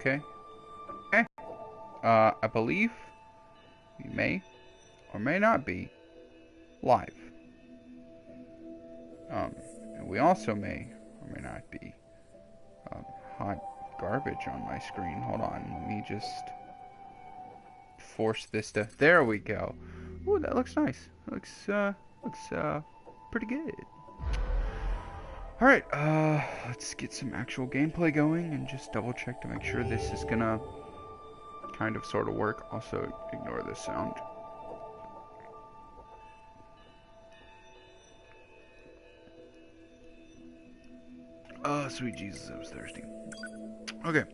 Okay. Eh. I believe we may or may not be live. And we also may or may not be. Hot garbage on my screen. Hold on. Let me just force this to. There we go. Ooh, that looks nice. Looks pretty good. Alright, let's get some actual gameplay going and just double check to make sure this is gonna kind of sort of work. Also, ignore the sound. Oh, sweet Jesus, I was thirsty. Okay.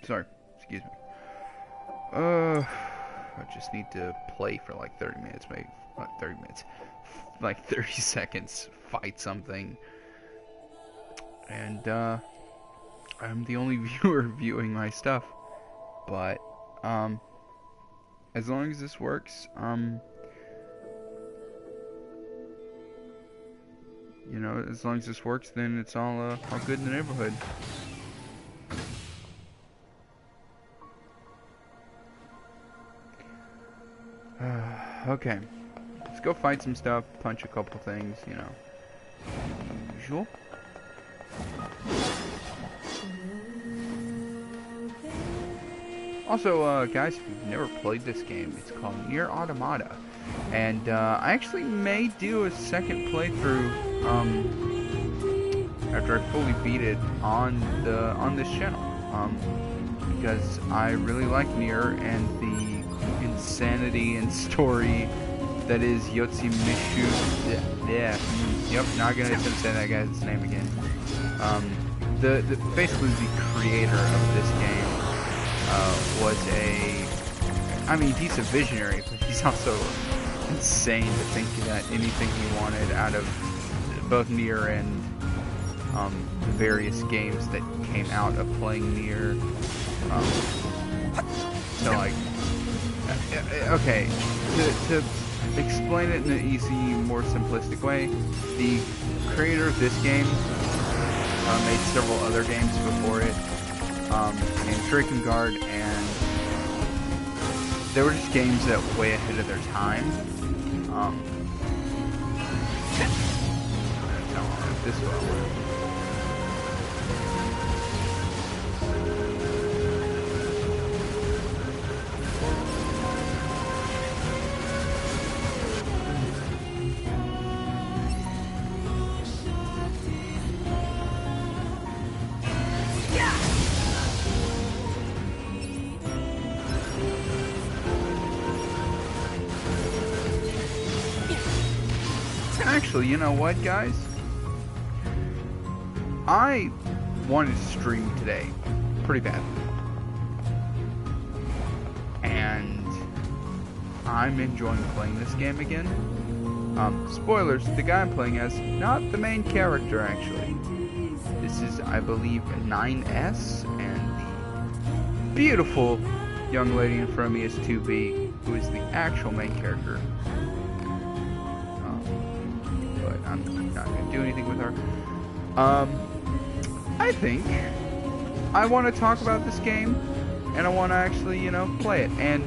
Sorry, excuse me. I just need to play for like 30 minutes, maybe. Not 30 minutes. Like 30 seconds, fight something. And, I'm the only viewer viewing my stuff. But, as long as this works, you know, as long as this works, then it's all good in the neighborhood. Okay. Let's go fight some stuff, punch a couple things, you know. Usual. Also, guys, if you've never played this game, it's called Nier Automata. And, I actually may do a second playthrough, after I fully beat it on this channel. Because I really like Nier and the insanity and story that is Yoshimitsu. Yeah. Yep, not gonna attempt to say that guy's name again. Basically the creator of this game was I mean, he's a visionary, but he's also insane to think that anything he wanted out of both Nier and the various games that came out of playing Nier. So like, okay, to explain it in an easy, more simplistic way, the creator of this game made several other games before it, named Drakengard, and they were just games that were way ahead of their time. This way. Actually, you know what, guys? I wanted to stream today pretty badly. And I'm enjoying playing this game again. Spoilers, the guy I'm playing as, not the main character, actually. This is, I believe, 9S, and the beautiful young lady in front of me is 2B, who is the actual main character. I'm not going to do anything with her. I think I want to talk about this game, and I want to actually, you know, play it. And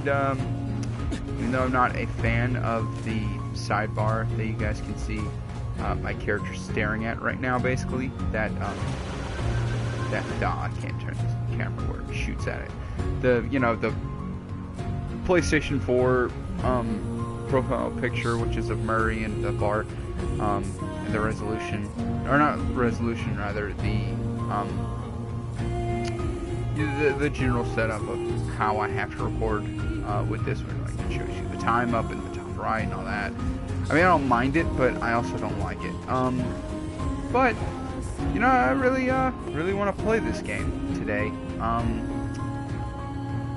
even though I'm not a fan of the sidebar that you guys can see my character staring at right now, basically, I can't turn this camera where it shoots at it. The PlayStation 4 profile picture, which is of Murray and the bar. And the resolution, or not resolution, rather the general setup of how I have to record with this one. Like, it shows you the time up in the top right and all that. I mean, I don't mind it, but I also don't like it. But you know, I really want to play this game today.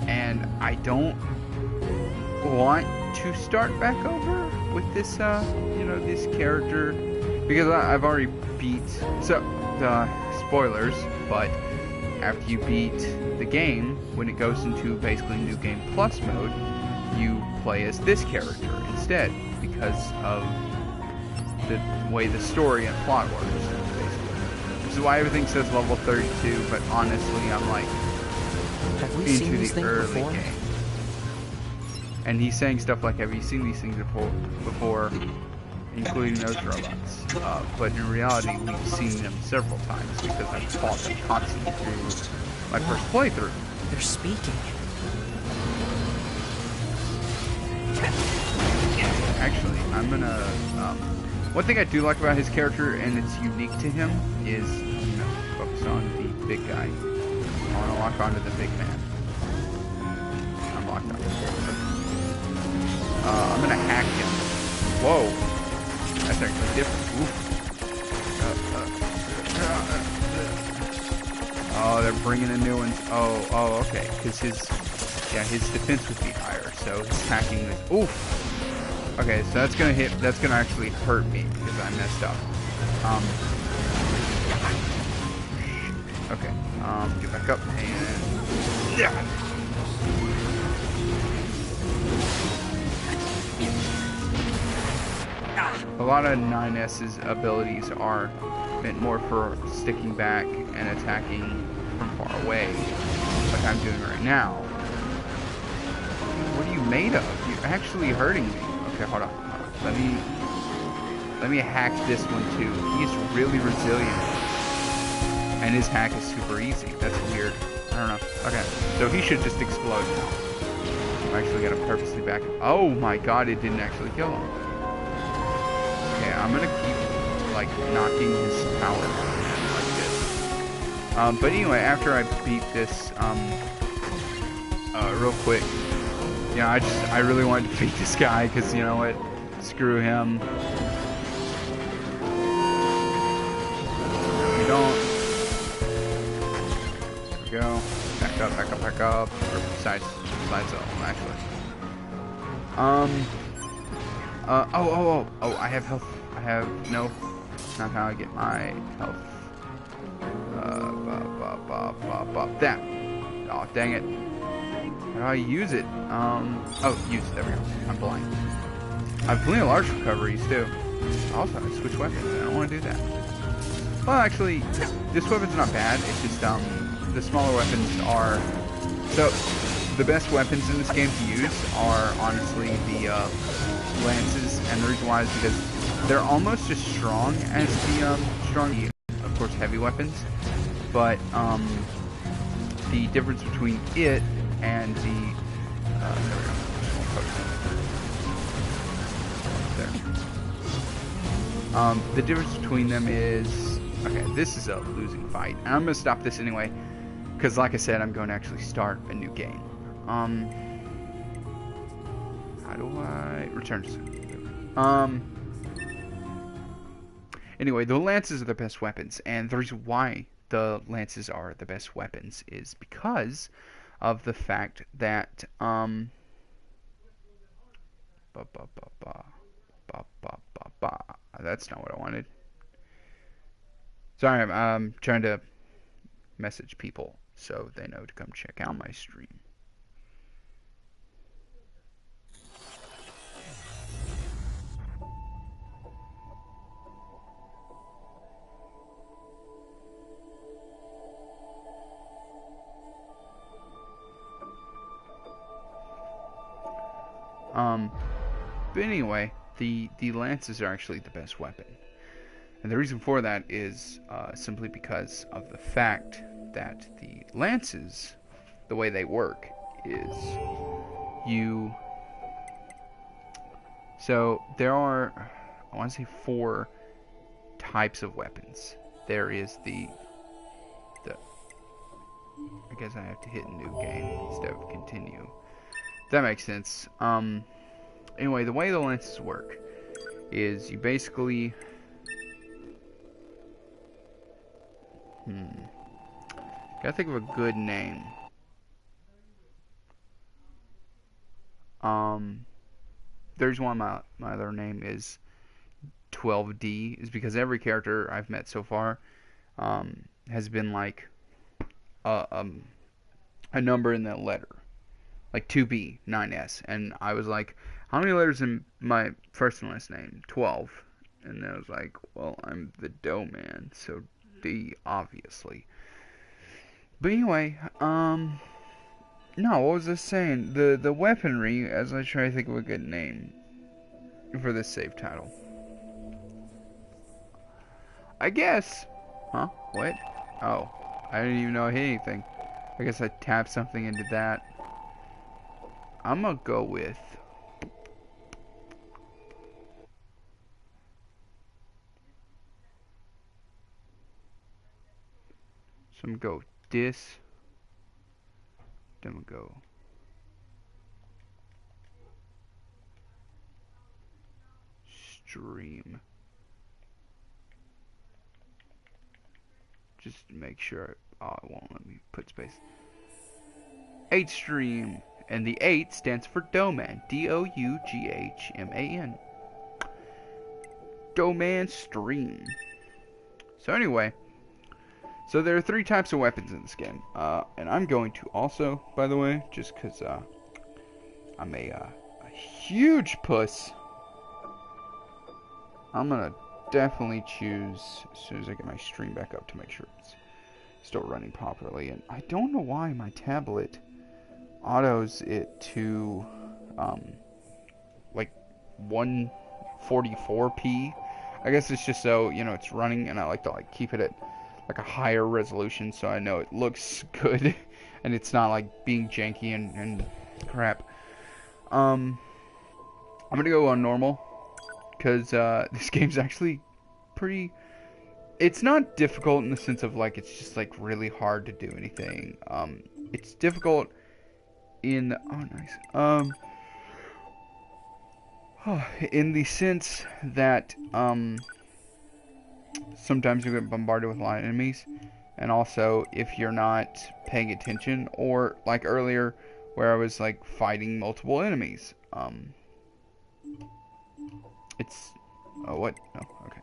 And I don't want to start back over with this, this character, because I've already beat, spoilers, but after you beat the game, when it goes into basically New Game Plus mode, you play as this character instead, because of the way the story and plot works, basically. Which is why everything says level 32, but honestly, I'm like Have we seen into these the things early before? game. And he's saying stuff like, have you seen these things before, including those robots? But in reality, we've seen them several times because I've fought them constantly through my first playthrough. They're speaking. Actually, I'm gonna, one thing I do like about his character, and it's unique to him, is, I'm gonna focus on the big guy. I wanna lock onto the big man. I'm locked on. I'm gonna hack him. Whoa! That's actually different. Oof. Oh, they're bringing in new ones. Oh, okay. Because his defense would be higher, so his hacking is, oof! Okay, so that's gonna actually hurt me, because I messed up. Okay, get back up, and, yeah! A lot of 9S's abilities are meant more for sticking back and attacking from far away, like I'm doing right now. What are you made of? You're actually hurting me. Okay, hold on. Let me hack this one too. He's really resilient, and his hack is super easy. That's weird. I don't know. Okay, so he should just explode now. I actually got to purposely back. Oh my god, it didn't actually kill him. Okay, I'm gonna keep like knocking his power like this. But anyway, after I beat this, real quick, yeah, I really wanted to beat this guy because you know what, screw him. We don't. There we go. Back up, back up, back up. Or side zone, actually. Oh, I have health. I have, no, not how I get my health. That. Oh, dang it. How do I use it? Oh, use it, there we go. I'm blind. I have plenty of large recoveries, too. Also, I switch weapons. I don't want to do that. Well, actually, this weapon's not bad. It's just, the smaller weapons are... So, the best weapons in this game to use are, honestly, the, lances, and the reason why is because they're almost as strong as the of course, heavy weapons, but the difference between it and the there we go. The difference between them is, okay, this is a losing fight, and I'm gonna stop this anyway, because like I said, I'm going to actually start a new game. How do I return to anyway, the lances are the best weapons, and the reason why the lances are the best weapons is because of the fact that that's not what I wanted. Sorry, I'm trying to message people so they know to come check out my stream. But anyway, the lances are actually the best weapon. And the reason for that is simply because of the fact that the lances, the way they work, is you... So, there are, I want to say 4 types of weapons. There is the I guess I have to hit new game instead of continue. That makes sense. Anyway, the way the lances work is you basically... Gotta think of a good name. There's one, my other name is 12D, is because every character I've met so far has been like a number in that letter. Like 2B, 9S. And I was like, how many letters in my first and last name? 12. And I was like, well, I'm the dough man, so D, obviously. But anyway, No, what was I saying? The weaponry, as I try to think of a good name for this save title. I guess. Huh? What? Oh. I didn't even know I hit anything. I guess I tapped something into that. I'm gonna go with... So I'm gonna go with this. Then we'll go... Stream. Just to make sure. Oh, it won't let me put space. 8 stream. And the 8 stands for Dougman. D-O-U-G-H-M-A-N. Dougman stream. So anyway. So there are 3 types of weapons in this game. And I'm going to also, by the way, just because I'm a huge puss. I'm going to definitely choose, as soon as I get my stream back up, to make sure it's still running properly. And I don't know why my tablet autos it to like 144p. I guess it's just so, you know, it's running, and I like to keep it at like a higher resolution so I know it looks good and it's not like being janky and crap. I'm gonna go on normal because this game's actually pretty... It's not difficult in the sense of like it's just like really hard to do anything. It's difficult in... Oh, nice. In the sense that sometimes you get bombarded with a lot of enemies, and also if you're not paying attention, or like earlier where I was like fighting multiple enemies. It's... Oh, what? Oh, okay.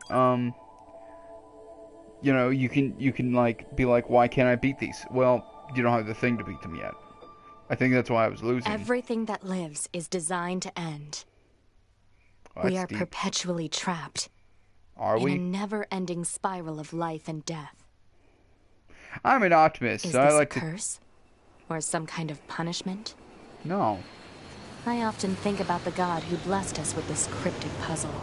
You know, you can like be like, why can't I beat these? Well, you don't have the thing to beat them yet. I think that's why I was losing. Everything that lives is designed to end. Oh, We are deep. perpetually trapped. Are we? In a never-ending spiral of life and death. I'm an optimist, Is so this I like a curse? Or some kind of punishment? No. I often think about the god who blessed us with this cryptic puzzle.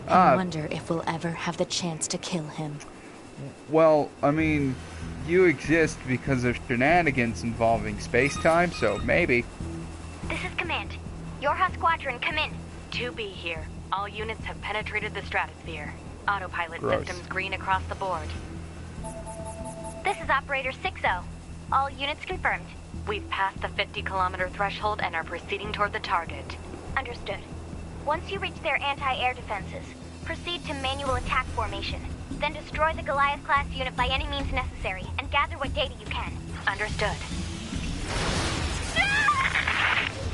And wonder if we'll ever have the chance to kill him. Well, I mean, you exist because of shenanigans involving space-time, so maybe. This is Command. Yorha Squadron, come in. 2B here. All units have penetrated the stratosphere. Autopilot Gross. systems green across the board. This is Operator 6-0. All units confirmed. We've passed the 50-kilometer threshold and are proceeding toward the target. Understood. Once you reach their anti-air defenses, proceed to manual attack formation. Then destroy the Goliath-class unit by any means necessary, and gather what data you can. Understood.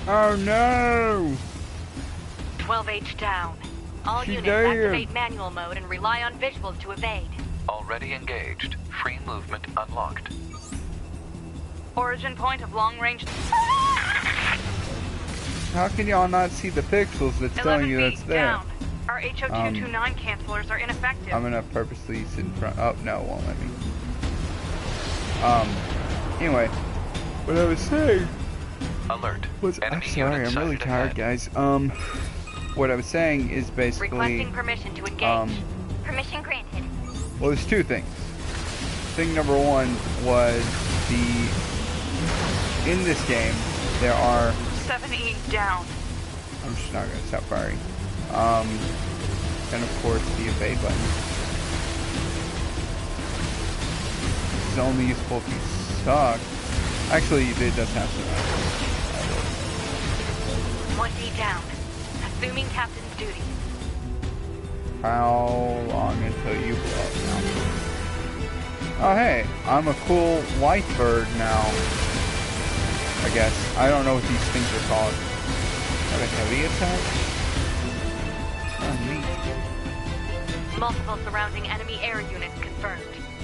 Oh no! 12H down. All She's units there. activate manual mode and rely on visuals to evade. Already engaged. Free movement unlocked. Origin point of long-range... How can y'all not see the pixels that's telling you 11B that's there? down. Our HO229 cancelers are ineffective. I'm gonna purposely sit in front... Oh, no, it won't let me. Anyway, what I was saying... Alert. was... I'm Enemy sorry, unit I'm really sighted tired, ahead. guys. What I was saying is basically... Requesting permission to engage. Permission granted. Well, there's 2 things. Thing number 1 was in this game, there are... 7E down. I'm just not gonna stop firing. And of course the evade button. It's only useful if you suck. Actually, it does have some. 1D down. Assuming captain's duty. How long until you blow up now? Oh hey, I'm a cool white bird now. I guess. I don't know what these things are called. Are they heavy attack? Oh, neat. Multiple surrounding enemy air units confirmed.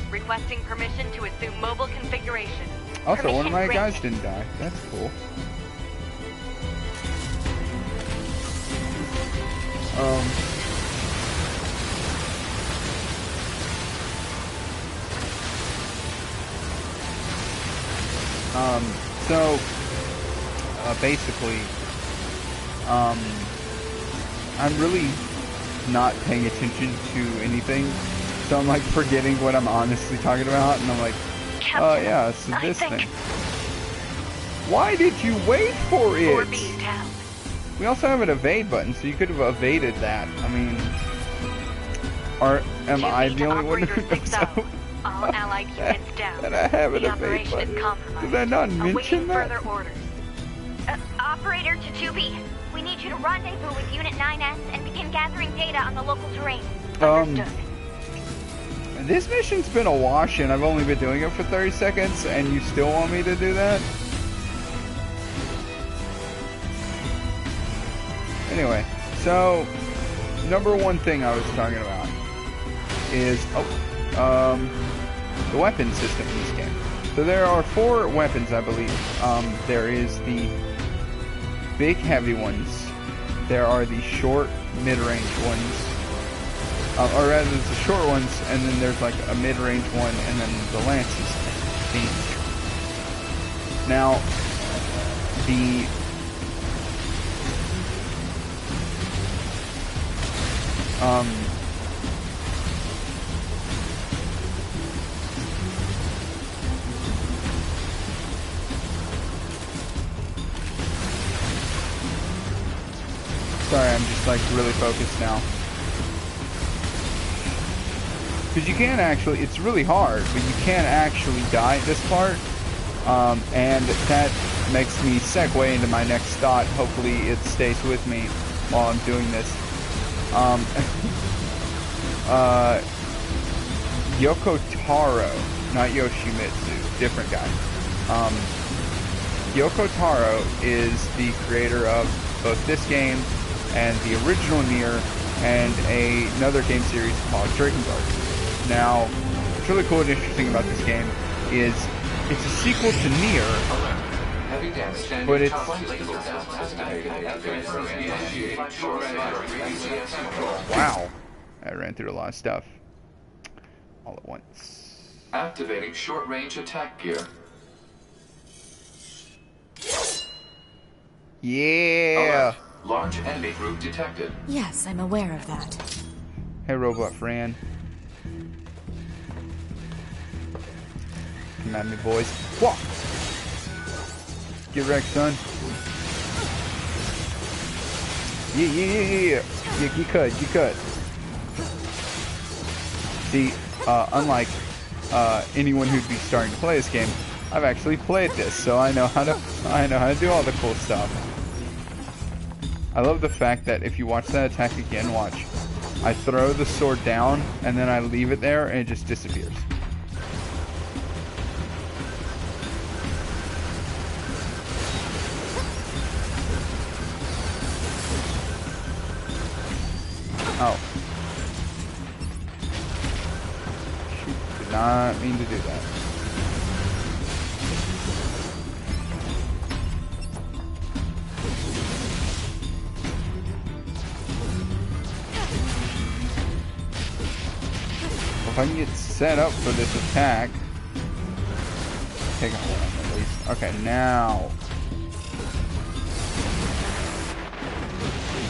Requesting permission to assume mobile configuration. Also, one of my Permission guys didn't die. That's cool. So basically, I'm really not paying attention to anything, so I'm like forgetting what I'm honestly talking about, and I'm like, oh yeah, so this thing. Why did you wait for it? 4B down. We also have an evade button, so you could have evaded that. I mean, am I the only one who knows so? All allied units down. That I have an The evade operation button? is compromised. Did I not mention Awaiting that? further orders. Operator to 2B. We need you to rendezvous with Unit 9S and begin gathering data on the local terrain. Understood. This mission's been a wash, and I've only been doing it for 30 seconds, and you still want me to do that? Anyway, so number one thing I was talking about is the weapon system in this game. So there are 4 weapons, I believe. There is the big heavy ones. There are the short mid-range ones. Or rather, there's the short ones, and then there's like a mid-range one, and then the lances, I think. Now, the sorry, I'm just like really focused now. Because you can't actually, it's really hard, but you can't actually die at this part. And that makes me segue into my next thought. Hopefully it stays with me while I'm doing this. Yoko Taro, not Yoshimitsu, different guy. Yoko Taro is the creator of both this game and the original Nier and another game series called Drakengard. Now, what's really cool and interesting about this game is it's a sequel to Nier, but it's wow, I ran through a lot of stuff all at once. Activating short-range attack gear. Yeah. Alert. Large enemy group detected. Yes, I'm aware of that. Hey, Robot Fran. Come at me, boys. Walk. Get wrecked, son. Yeah. You cut. See, unlike anyone who'd be starting to play this game, I've actually played this, so I know how to do all the cool stuff. I love the fact that if you watch that attack again, watch. I throw the sword down, and then I leave it there, and it just disappears. Oh. Shoot, did not mean to do that. If I can get set up for this attack, take a hold at least. Okay, now.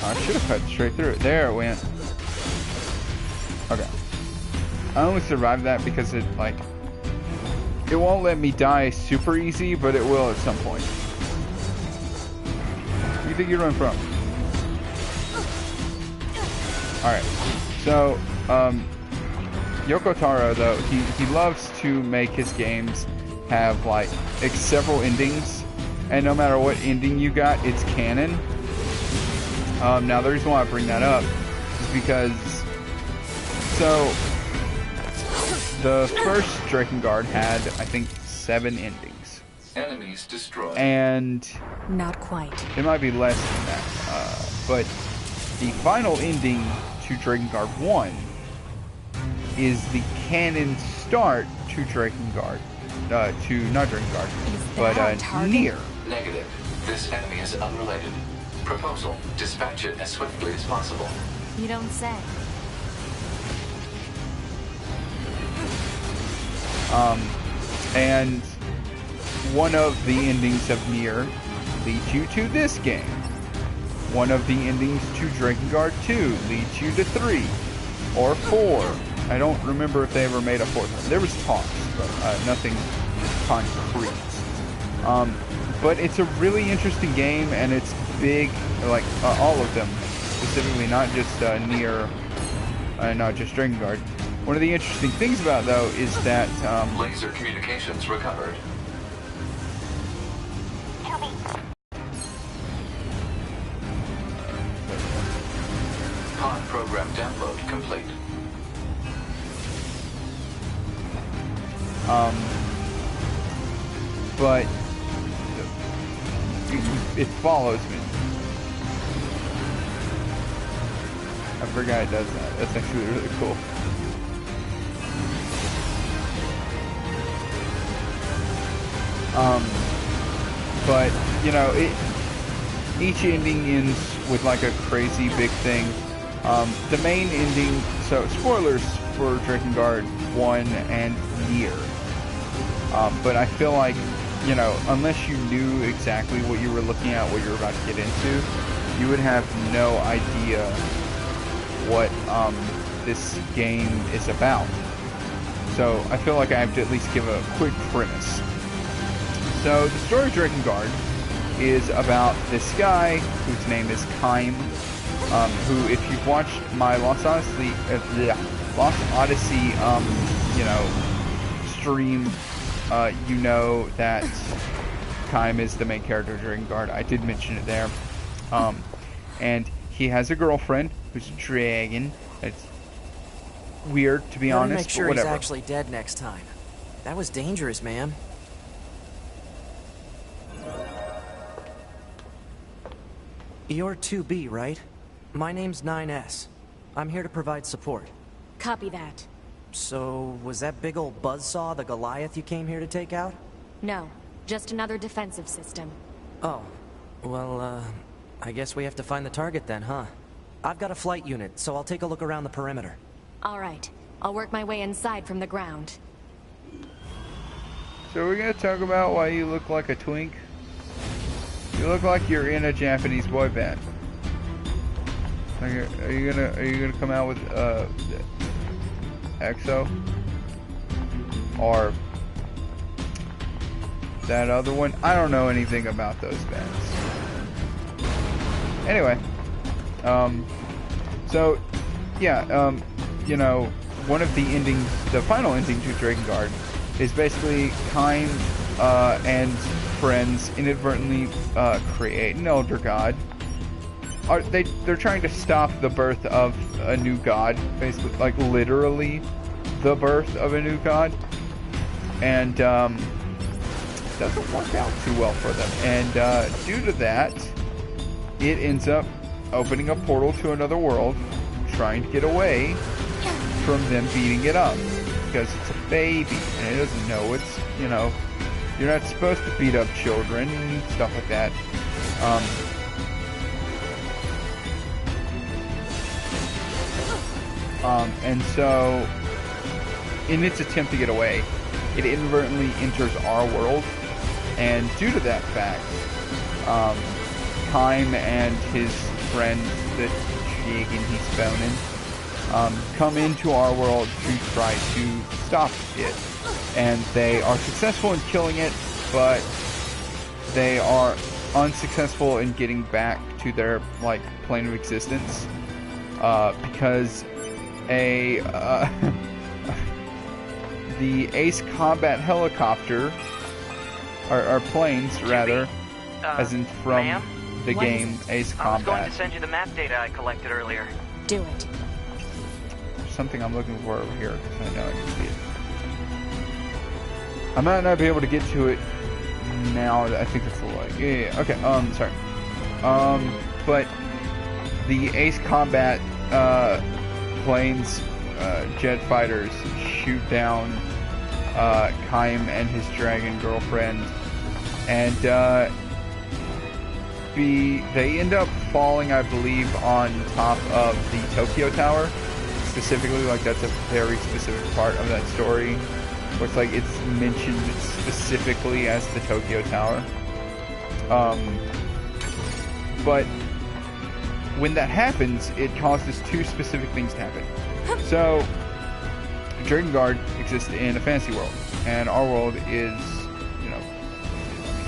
I should have cut straight through it. There it went. Okay. I only survived that because it won't let me die super easy, but it will at some point. Where do you think you're running from? Alright. So, Yoko Taro, though, he loves to make his games have, like, several endings. And no matter what ending you got, it's canon. Now, the reason why I bring that up is because, so, the first Drakengard had, I think, 7 endings. Enemies destroyed. And Not quite. it might be less than that, but the final ending to Drakengard 1 is the canon start to Drakengard, not Drakengard, but Nier. Negative. This enemy is unrelated. Proposal. Dispatch it as swiftly as possible. You don't say. And one of the endings of Nier leads you to this game. One of the endings to Drakengard 2 leads you to 3 or 4. I don't remember if they ever made a 4th one. There was talks, but nothing concrete. But it's a really interesting game, and it's big, like all of them, specifically, not just Nier, not just Drakengard. One of the interesting things about it, though, is that laser communications recovered. Pod program download complete. But it follows me. I forgot it does that. That's actually really cool. But you know, each ending ends with like a crazy big thing. The main ending, so spoilers for Drakengard 1 and Nier. But I feel like, you know, unless you knew exactly what you were looking at, what you were about to get into, you would have no idea what this game is about. So I feel like I have to at least give a quick premise. So the story of Drakengard is about this guy whose name is Kaim, who, if you've watched my Lost Odyssey, you know, stream, you know that Kaim is the main character of Drakengard. I did mention it there. And he has a girlfriend who's a dragon. It's weird, to be honest, make sure but whatever. He's actually dead next time. That was dangerous, man. You're 2B, right? My name's 9S. I'm here to provide support. Copy that. So, was that big old buzzsaw the Goliath you came here to take out? No, just another defensive system. Oh, well, I guess we have to find the target then, huh? I've got a flight unit, so I'll take a look around the perimeter. All right, I'll work my way inside from the ground. So we're gonna talk about why you look like a twink. You look like you're in a Japanese boy band. Are you gonna come out with EXO or that other one? I don't know anything about those bands. Anyway, so yeah, you know, one of the endings, the final ending to Drakengard, is basically Kaim and friends inadvertently create an elder god. They're trying to stop the birth of a new god, basically, like literally the birth of a new god, and doesn't work out too well for them. And due to that, it ends up opening a portal to another world, trying to get away from them beating it up, because it's a baby and it doesn't know it's, you know, you're not supposed to beat up children and stuff like that. And so, in its attempt to get away, it inadvertently enters our world, and due to that fact, Kaim and his friend, the dragon he's boning, come into our world to try to stop it. And they are successful in killing it, but they are unsuccessful in getting back to their, like, plane of existence, because the Ace Combat helicopter, or planes rather, as in from the game Ace Combat. I was going to send you the map data I collected earlier. Do it. There's something I'm looking for over here, because I know I can see it. I might not be able to get to it now. I think it's the light. Yeah. Okay. Sorry. But the Ace Combat planes, jet fighters, shoot down Kaim and his dragon girlfriend, and they end up falling, I believe, on top of the Tokyo Tower. Specifically, like, that's a very specific part of that story. Looks like it's mentioned specifically as the Tokyo Tower. But when that happens, it causes two specific things to happen. So, Drakengard exists in a fantasy world, and our world is, you know,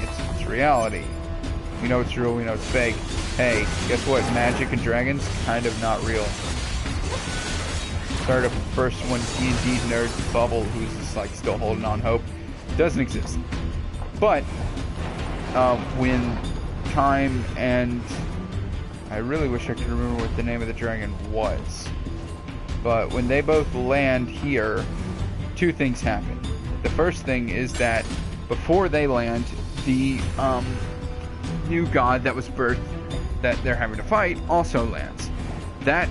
it's reality. We know it's real, we know it's fake. Hey, guess what? Magic and dragons, kind of not real. Started up first one D&D nerd Bubble, who's just like still holding on hope. Doesn't exist. But when Time and I really wish I could remember what the name of the dragon was. But when they both land here, two things happen. The first thing is that before they land, the new god that was birthed that they're having to fight also lands. That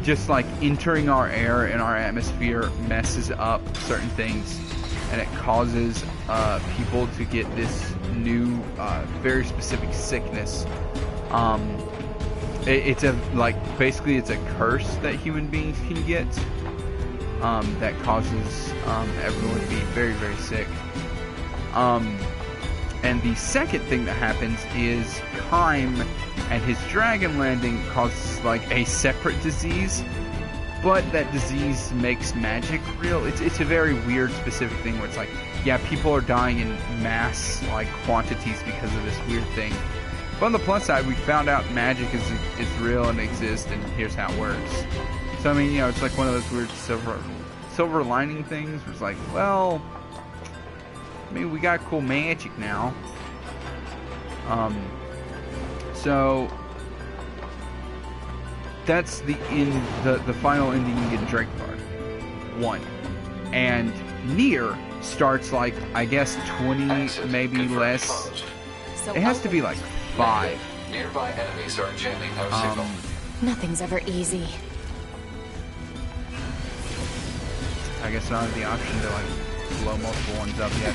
just like entering our air and our atmosphere messes up certain things, and it causes people to get this new very specific sickness. It's a basically it's a curse that human beings can get that causes everyone to be very, very sick. And the second thing that happens is Kime and his dragon landing causes like a separate disease, but that disease makes magic real. It's a very weird specific thing where it's like, yeah, people are dying in mass like quantities because of this weird thing. But on the plus side, we found out magic is real and exists, and here's how it works. So I mean, you know, it's like one of those weird silver lining things where it's like, well, I mean, we got cool magic now. So that's the final ending in Drakengard 1. And Nier starts like, I guess 20, maybe less. So It has to be like 5. Nearby enemies are jamming our signal. Nothing's ever easy. I guess I don't have the option to like blow multiple ones up yet.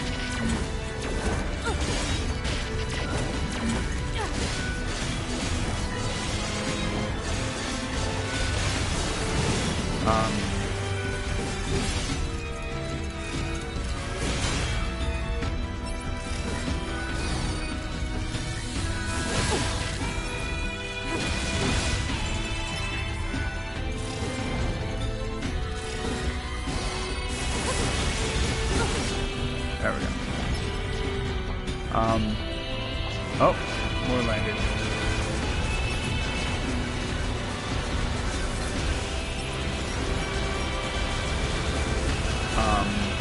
There we go. Oh, more landed.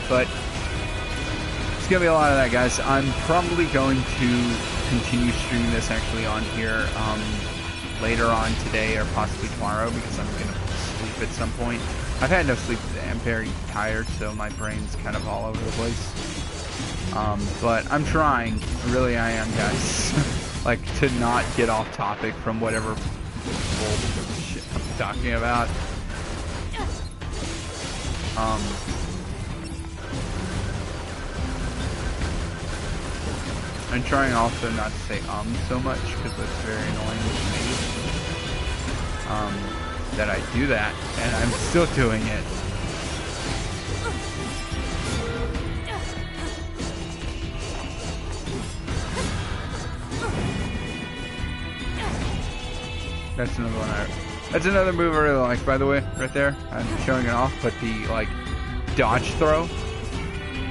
But it's gonna be a lot of that, guys. I'm probably going to continue streaming this actually on here later on today or possibly tomorrow, because I'm gonna sleep at some point. I've had no sleep today. I'm very tired, so my brain's kind of all over the place. But I'm trying, really I am, guys, like to not get off topic from whatever bullshit I'm talking about. I'm trying also not to say so much, because that's very annoying to me. That I do that, and I'm still doing it. That's another one that's another move I really like, by the way, right there. I'm showing it off, but the like dodge throw,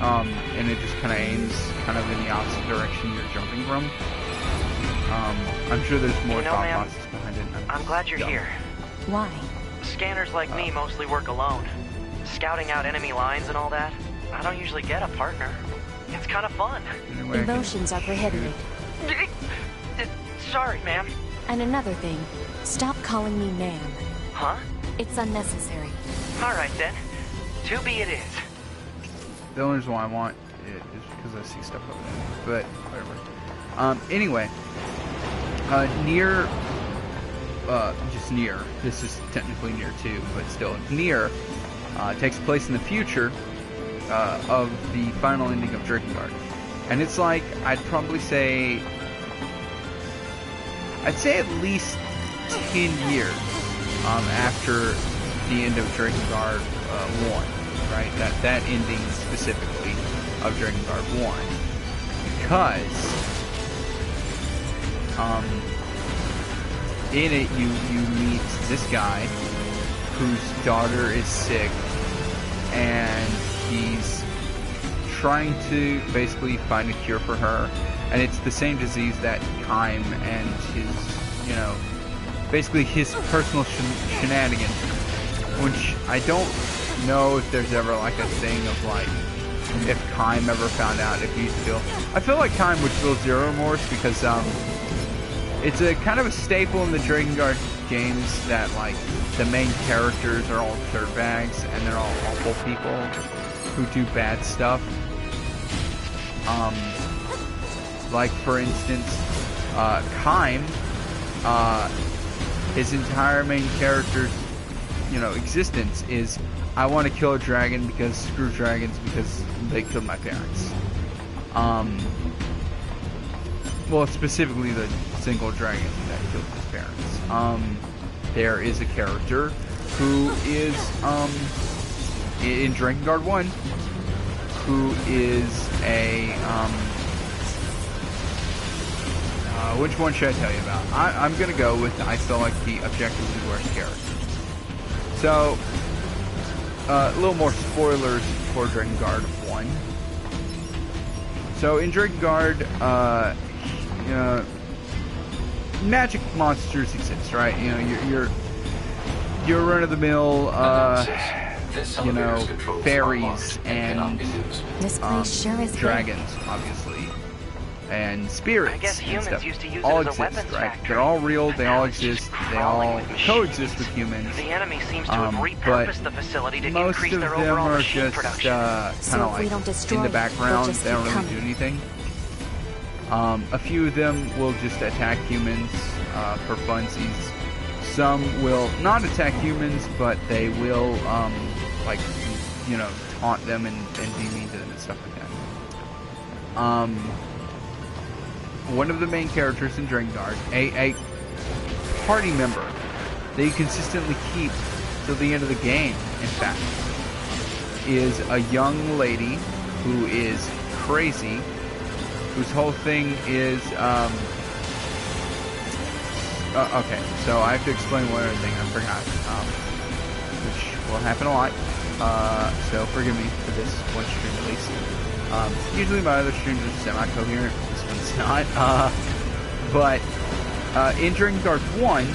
and it just kind of aims kind of in the opposite direction you're jumping from. I'm sure there's more thought process behind it. I'm glad you're here. Why? Scanners like me mostly work alone. Scouting out enemy lines and all that, I don't usually get a partner. It's kind of fun. Anyway, Emotions are prohibited. Sorry, ma'am. And another thing, stop calling me ma'am. Huh? It's unnecessary. Alright then. 2B it is. The only reason why I want it is because I see stuff over there. But whatever. Anyway, Nier, just Nier. This is technically Nier 2, but still, Nier takes place in the future of the final ending of Drakengard, and it's like I'd say at least 10 years after the end of Drakengard 1, right? That ending specifically of Drakengard 1, because in it you meet this guy whose daughter is sick, and he's trying to basically find a cure for her, and it's the same disease that Keim and his, you know, basically his personal shenanigans, which I don't know if there's ever like a thing of like, if Keim ever found out if he'd feel, I feel like Keim would feel zero remorse, because it's a kind of a staple in the Drakengard games that like the main characters are all dirtbags and they're all awful people who do bad stuff. Like for instance, Keim, his entire main character's, you know, existence is, I want to kill a dragon because screw dragons because they killed my parents. Well, specifically the single dragon that killed his parents. There is a character who is, in Drakengard 1, who is a, which one should I tell you about? I'm gonna go with, I feel like, the objectively worst character. So, a little more spoilers for Drakengard 1. So in Drakengard, magic monsters exist, right? You know, your run-of-the-mill, you know, fairies and This place sure is dragons, obviously, and spirits I guess and humans stuff. used to use all it as a exist, weapons right? factory. They're all real. But They now all it's just exist. They crawling all with machines. coexist with humans. The enemy seems to have repurposed the facility to Most increase of their them overall are machine just production. kind So of if we like don't destroy in the it, they'll background. just They don't keep really do coming. anything. A few of them will just attack humans for funsies. Some will not attack humans, but they will, like, you know, taunt them and be mean to them and stuff like that. One of the main characters in Drakengard, a party member that you consistently keep till the end of the game, in fact, is a young lady who is crazy, whose whole thing is, okay, so I have to explain one other thing I forgot, which will happen a lot, so forgive me for this one stream at least. Usually my other streams are semi-coherent, this one's not, but in Drakengard 1,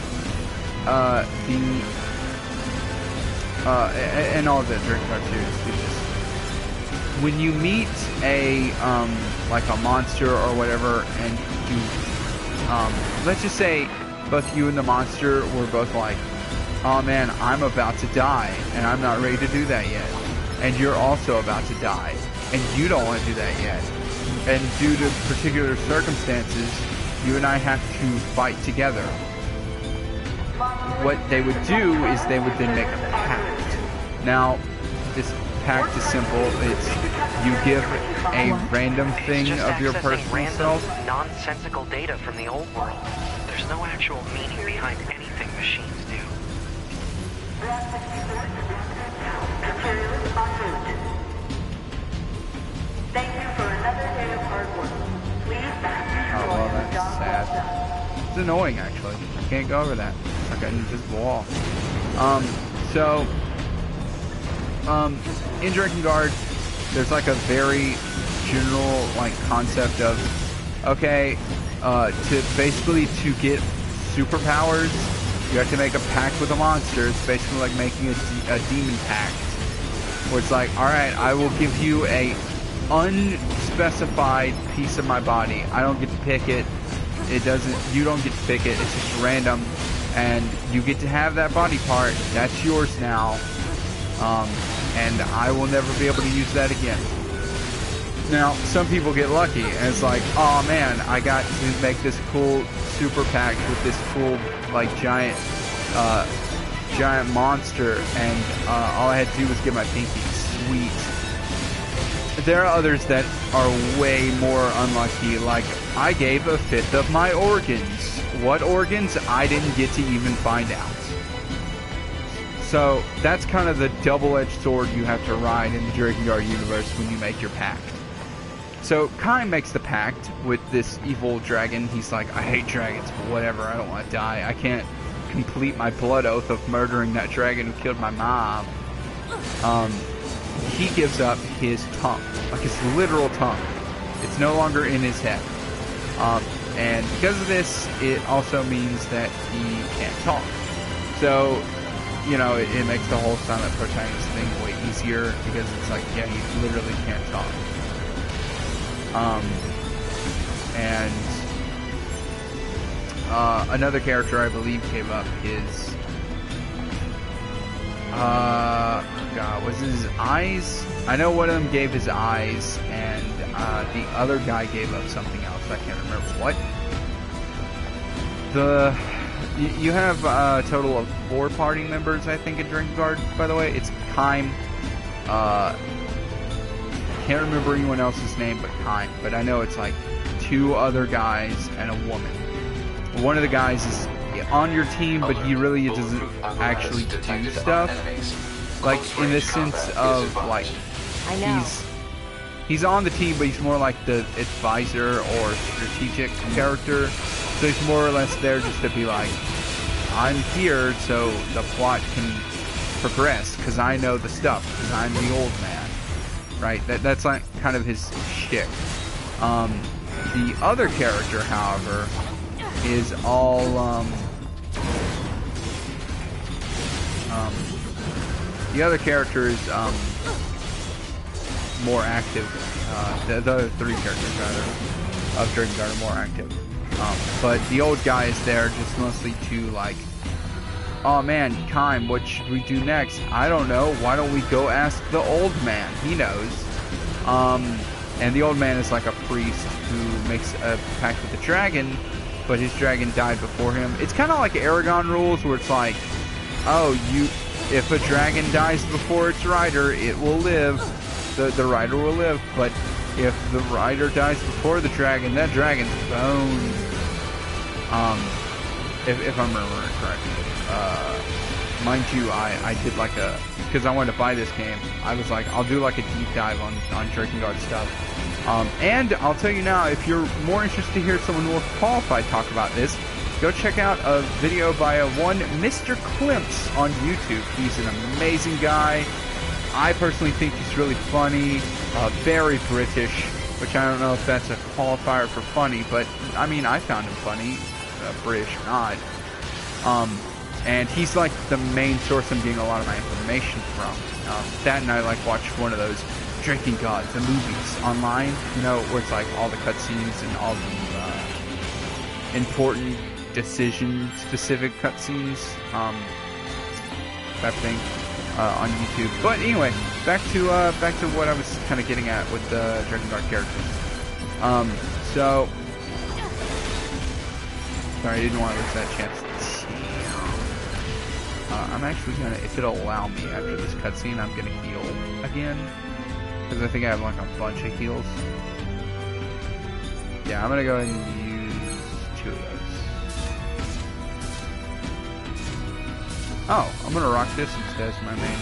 and all of the Drakengard series do this. When you meet a, like a monster or whatever, and you, let's just say both you and the monster were both like, oh man, I'm about to die, and I'm not ready to do that yet. And you're also about to die, and you don't want to do that yet. And due to particular circumstances, you and I have to fight together. What they would do is they would then make a pact. Now, this pact is simple. It's you give a random thing Just of your accessing personal random, self. nonsensical data from the old world. There's no actual meaning behind anything machines do. Thank you for another day of hard work. Please back Oh, well, that's sad. It's annoying, actually. I can't go over that. It's like an invisible wall. In Drakengard, there's like a very general, like, concept of, okay, to get superpowers, you have to make a pact with a monster. It's basically like making a demon pact, where it's like, alright, I will give you a unspecified piece of my body. I don't get to pick it. You don't get to pick it. It's just random. And you get to have that body part. That's yours now. And I will never be able to use that again. Now, some people get lucky, and it's like, oh man, I got to make this cool super pack with this cool, like, giant monster, and all I had to do was get my pinky. Sweet. There are others that are way more unlucky, like, I gave a fifth of my organs. What organs? I didn't get to even find out. So, that's kind of the double-edged sword you have to ride in the Drakengard universe when you make your pact. So Kai makes the pact with this evil dragon. He's like, I hate dragons, but whatever, I don't want to die. I can't complete my blood oath of murdering that dragon who killed my mom. He gives up his tongue, like his literal tongue. It's no longer in his head. And because of this, it also means that he can't talk. So, you know, it makes the whole silent protagonist thing way easier, because it's like, yeah, he literally can't talk. Another character I believe gave up his, God, was his eyes? I know one of them gave his eyes, and the other guy gave up something else. I can't remember what. You have a total of 4 party members, I think, in Drakengard, by the way. It's Kaim. Can't remember anyone else's name but Kaim, but I know it's like 2 other guys and a woman. One of the guys is on your team, but he really doesn't actually do stuff. Like, in the sense of, like, he's on the team, but he's more like the advisor or strategic character. So he's more or less there just to be like, I'm here so the plot can progress, because I know the stuff, because I'm the old man. Right? That's like kind of his shtick. The other character, however, is all the other character is more active. The other 3 characters rather of Drakengard are more active. But the old guy is there just mostly to like, oh man, Kaim, what should we do next? I don't know. Why don't we go ask the old man? He knows. And the old man is like a priest who makes a pact with the dragon, but his dragon died before him. It's kind of like Aragon rules, where it's like, oh, if a dragon dies before its rider, it will live. The rider will live. But if the rider dies before the dragon, that dragon's boned. If I'm remembering correctly. Mind you, I did like because I wanted to buy this game, I was like, I'll do like a deep dive on Drakengard stuff. And I'll tell you now, if you're more interested to hear someone more qualified talk about this, go check out a video by one Mr. Klimps on YouTube. He's an amazing guy. I personally think he's really funny, very British, which I don't know if that's a qualifier for funny, but I mean, I found him funny, British or not. And he's like the main source I'm getting a lot of my information from. That and I like watch one of those Drakengard, the movies online, you know, where it's like all the cutscenes and all the important decision-specific cutscenes, type thing, on YouTube. But anyway, back to what I was kind of getting at with the Drakengard characters. So sorry, I didn't want to lose that chance. I'm actually gonna, if it'll allow me after this cutscene, I'm gonna heal again, because I think I have like a bunch of heals. Yeah, I'm gonna go ahead and use 2 of those. Oh, I'm gonna rock this instead as my main.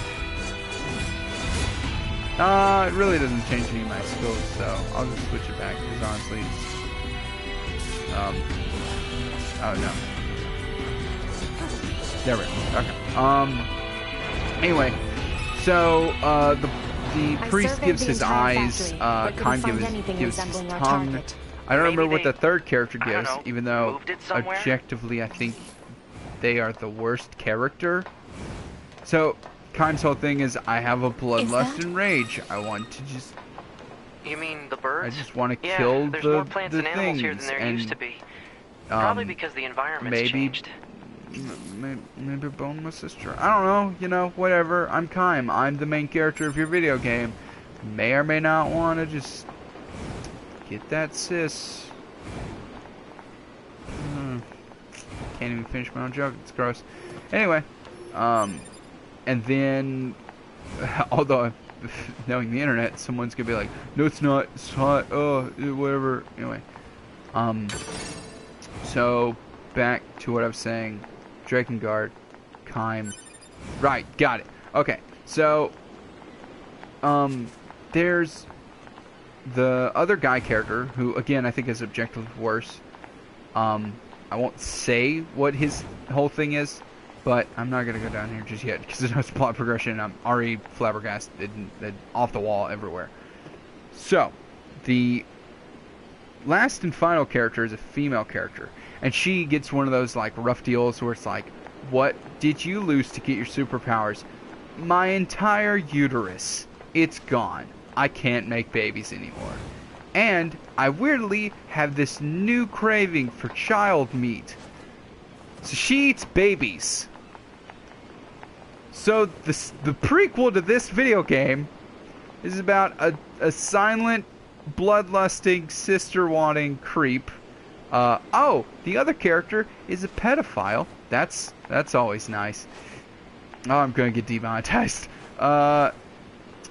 It really doesn't change any of my skills, so I'll just switch it back, because honestly, oh no. There we go. Okay. Anyway, so the priest gives his eyes. Kaim gives his tongue. I don't remember what the 3rd character gives, even though objectively I think they are the worst character. So Kaim's whole thing is, I have a bloodlust and rage. I want to just. You mean the birds? I just want to kill there's the more plants and animals things. Here than there and used to be. Probably because the environment's changed. Maybe bone my sister. I don't know, you know, whatever. I'm Kaim. I'm the main character of your video game. May or may not want to just get that sis. Can't even finish my own joke. It's gross. Anyway, and then, although knowing the internet, someone's gonna be like, no, it's not. It's hot. Oh, whatever. Anyway, so back to what I was saying. Drakengard, Kaim. Right, got it. Okay, so there's the other guy character, who again I think is objectively worse. I won't say what his whole thing is, but I'm not gonna go down here just yet because there's plot progression. I'm already flabbergasted and off the wall everywhere. So, the last and final character is a female character, and she gets one of those like rough deals where it's like, what did you lose to get your superpowers? My entire uterus. It's gone. I can't make babies anymore. And I weirdly have this new craving for child meat. So she eats babies. So the prequel to this video game is about a silent, bloodlusting, sister-wanting creep. Oh, the other character is a pedophile. That's always nice. Oh, I'm gonna get demonetized.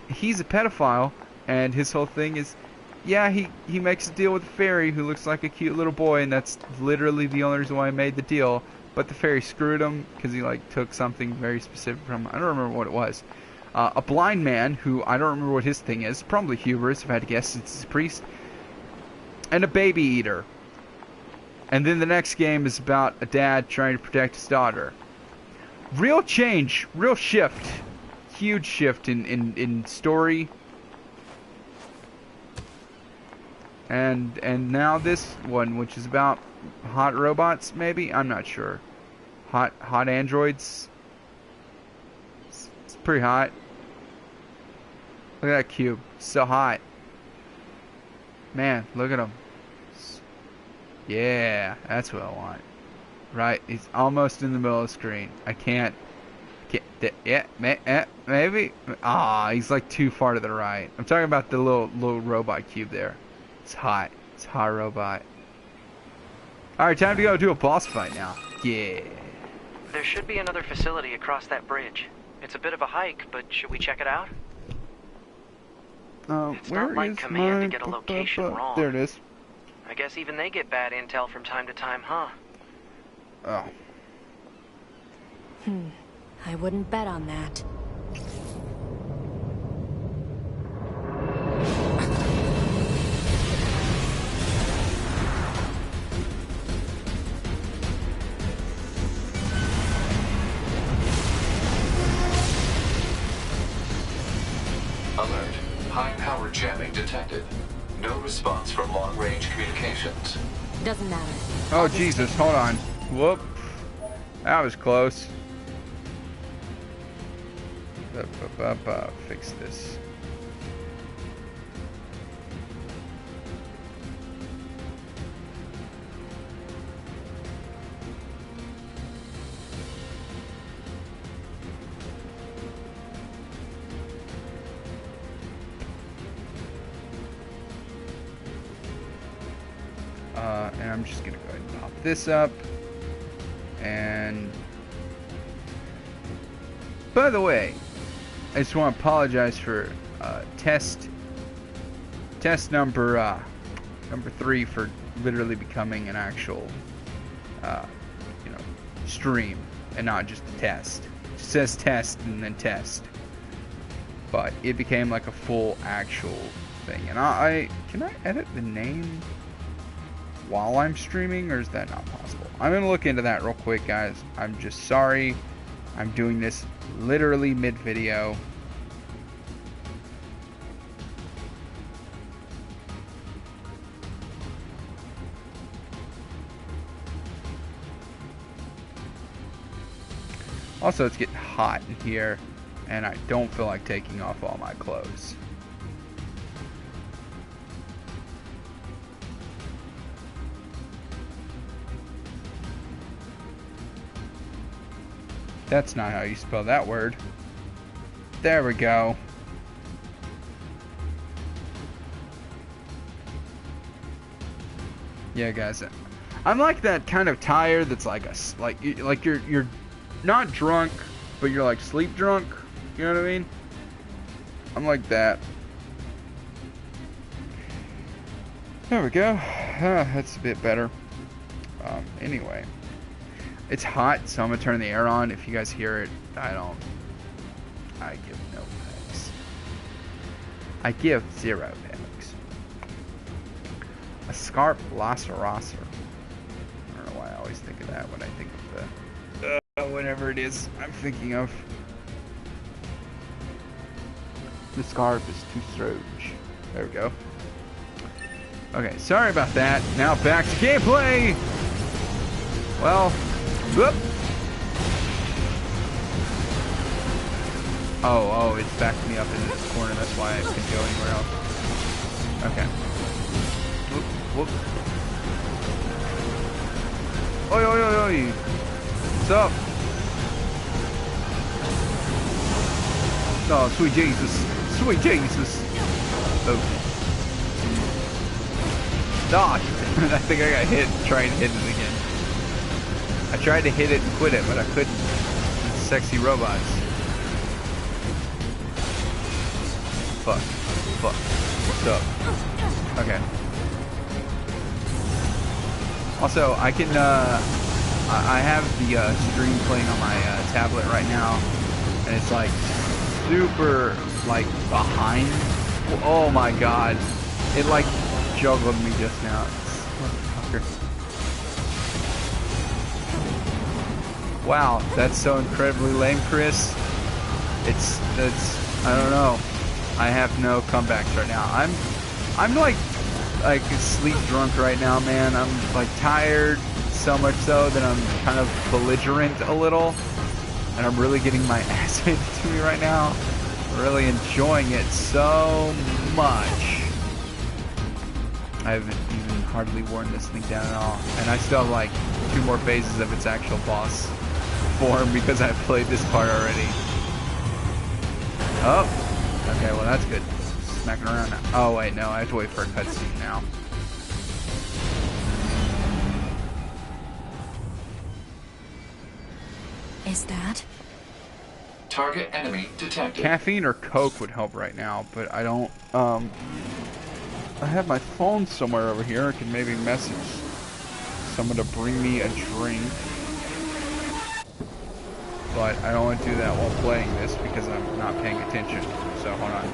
He's a pedophile, and his whole thing is, yeah, he makes a deal with a fairy who looks like a cute little boy, and that's literally the only reason why he made the deal. But the fairy screwed him because he like took something very specific from him. I don't remember what it was. A blind man who I don't remember what his thing is. Probably hubris, if I had to guess. It's a priest. And a baby eater. And then the next game is about a dad trying to protect his daughter. Real change, real shift, huge shift in story. And now this one, which is about hot robots, maybe? I'm not sure. Hot androids. It's pretty hot. Look at that cube. So hot. Man, look at him. Yeah, that's what I want. Right, he's almost in the middle of the screen. I can't. Yeah, maybe. Ah, he's like too far to the right. I'm talking about the little robot cube there. It's hot. It's a hot robot. Alright, time to go do a boss fight now. Yeah. There should be another facility across that bridge. It's a bit of a hike, but should we check it out? It's where not like is Command my... to get a location wrong. There it is. I guess even they get bad intel from time to time, huh? Oh. I wouldn't bet on that. Alert. High-power jamming detected. No response from long-range communications. Doesn't matter. Oh, Jesus, hold on. Whoop. That was close. Fix this. And I'm just gonna go ahead and pop this up. And by the way, I just want to apologize for test number 3 for literally becoming an actual stream and not just a test. It says test and then test, but it became like a full actual thing. And can I edit the name while I'm streaming, or is that not possible? I'm gonna look into that real quick, guys. I'm just sorry. I'm doing this literally mid-video. Also, it's getting hot in here, and I don't feel like taking off all my clothes. That's not how you spell that word. There we go. Yeah, guys, I'm like that kind of tired that's like you're not drunk, but you're like sleep drunk. You know what I mean? I'm like that. There we go. That's a bit better. Anyway. It's hot, so I'm gonna turn the air on. If you guys hear it, I give no fucks. I give 0 fucks. A scarp velociraptor. I don't know why I always think of that when I think of the whatever it is I'm thinking of. The scarp is too strange. There we go. Okay, sorry about that. Now back to gameplay. Well, whoop. Oh, it's backed me up into this corner. That's why I couldn't go anywhere else. Okay. Whoop, whoop. Oi, oi, oi, oi. What's up? Oh, sweet Jesus. Sweet Jesus. Oh. Dodge. I think I got hit trying to hit it again. I tried to hit it and quit it, but I couldn't. Sexy robots. Fuck. Fuck. What's up? Okay. Also, I can, I have the stream playing on my tablet right now, and it's like super, like, behind. Oh my god. It like juggled me just now. Motherfucker. Wow, that's so incredibly lame, Chris. It's I don't know. I have no comebacks right now. I'm like sleep drunk right now, man. I'm like tired, so much so that I'm kind of belligerent a little, and I'm really getting my ass handed to me right now. Really enjoying it so much. I haven't even hardly worn this thing down at all, and I still have like 2 more phases of its actual boss form because I've played this part already. Oh, okay, well that's good. Smacking around now. Oh wait, no, I have to wait for a cutscene now. Is that? Target enemy detected. Caffeine or Coke would help right now, but I don't, I have my phone somewhere over here. I can maybe message someone to bring me a drink. But I don't want to do that while playing this because I'm not paying attention. So hold on.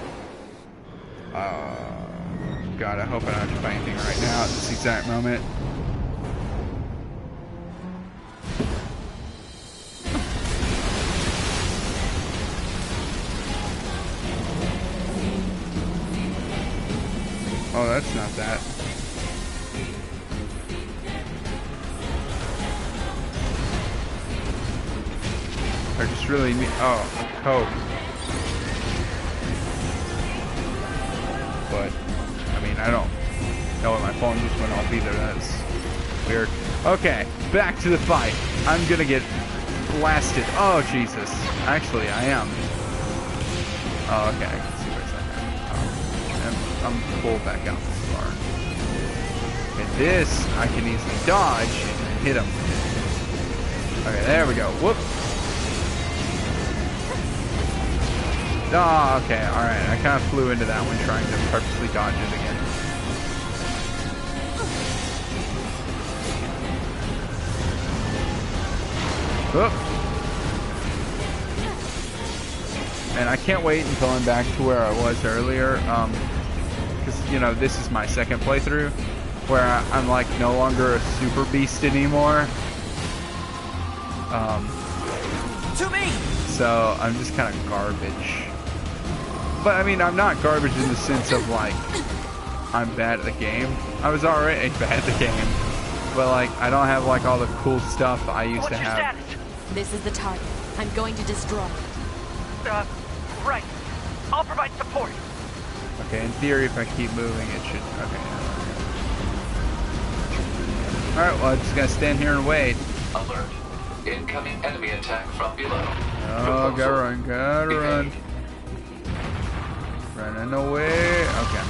God, I hope I don't have to buy anything right now at this exact moment. Oh, that's not that. I just really need... Oh, Coke. But, I mean, I don't know what my phone just went off either. That's weird. Okay, back to the fight. I'm gonna get blasted. Oh, Jesus. Actually, I am. Oh, okay. I can see where it's at. I'm pulled back out this far. And this, I can easily dodge and hit him. Okay, there we go. Whoop. Oh, okay, alright. I kind of flew into that one trying to purposely dodge it again. Whoop. And I can't wait until I'm back to where I was earlier. Because, you know, this is my second playthrough, where I'm, like, no longer a super beast anymore. To me! So, I'm just kind of garbage. But, I mean, I'm not garbage in the sense of, like, I'm bad at the game. I was already bad at the game. But, like, I don't have, like, all the cool stuff I used to have. This is the target. I'm going to destroy it. Right. I'll provide support. Okay, in theory, if I keep moving, it should... Okay. Alright, well, I'm just gonna stand here and wait. Alert. Incoming enemy attack from below. Oh, gotta run, gotta run. Running away. Okay.